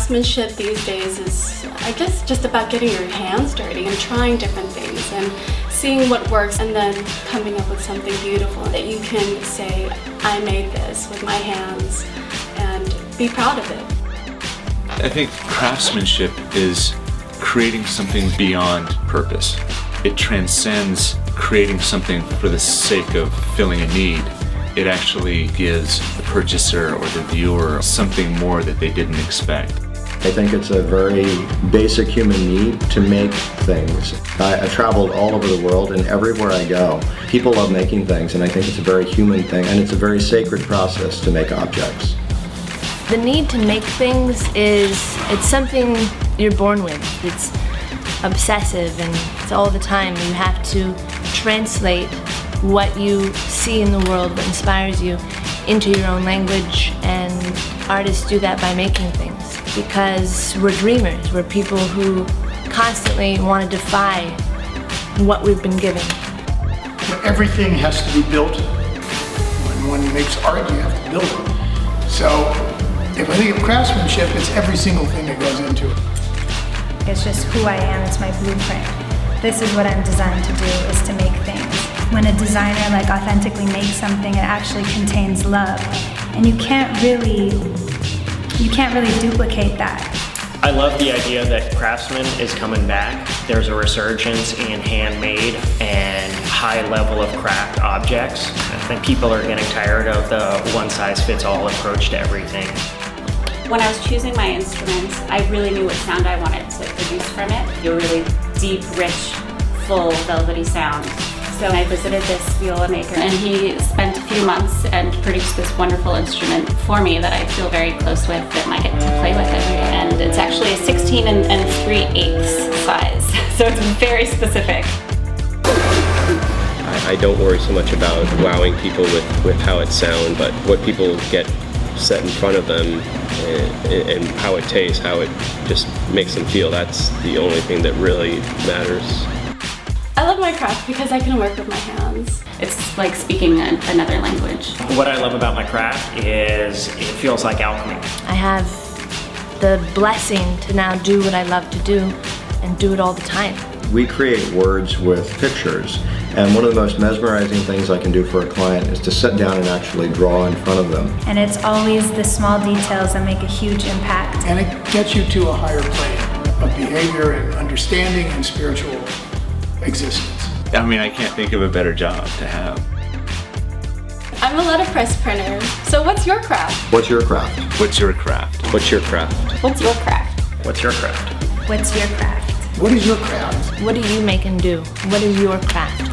Craftsmanship these days is, I guess, just about getting your hands dirty and trying different things and seeing what works and then coming up with something beautiful that you can say, I made this with my hands, and be proud of it. I think craftsmanship is creating something beyond purpose. It transcends creating something for the sake of filling a need. It actually gives the purchaser or the viewer something more that they didn't expect. I think it's a very basic human need to make things. I traveled all over the world, and everywhere I go, people love making things, and I think it's a very human thing, and it's a very sacred process to make objects. The need to make things it's something you're born with. It's obsessive and it's all the time. You have to translate what you see in the world, what inspires you, into your own language, and artists do that by making things. Because we're dreamers, we're people who constantly want to defy what we've been given. Everything has to be built. When one makes art, you have to build it. So, if I think of craftsmanship, it's every single thing that goes into it. It's just who I am, it's my blueprint. This is what I'm designed to do, is to make things. When a designer authentically makes something, it actually contains love. And you can't really duplicate that. I love the idea that Craftsman is coming back. There's a resurgence in handmade and high level of craft objects. I think people are getting tired of the one-size-fits-all approach to everything. When I was choosing my instruments, I really knew what sound I wanted to produce from it. A really deep, rich, full, velvety sound. So I visited this viola maker, and he spent a few months and produced this wonderful instrument for me that I feel very close with, and I get to play with it. And it's actually a 16 and 3/8 size, so it's very specific. I don't worry so much about wowing people with how it sounds, but what people get set in front of them and how it tastes, how it just makes them feel, that's the only thing that really matters. I love my craft because I can work with my hands. It's like speaking another language. What I love about my craft is it feels like alchemy. I have the blessing to now do what I love to do and do it all the time. We create words with pictures, and one of the most mesmerizing things I can do for a client is to sit down and actually draw in front of them. And it's always the small details that make a huge impact. And it gets you to a higher plane of behavior and understanding and spiritual existence. I mean, I can't think of a better job to have. I'm a letterpress printer, so what's your craft? What's your craft? What's your craft? What's your craft? What's your craft? What's your craft? What's your craft? What is your craft? What do you make and do? What is your craft?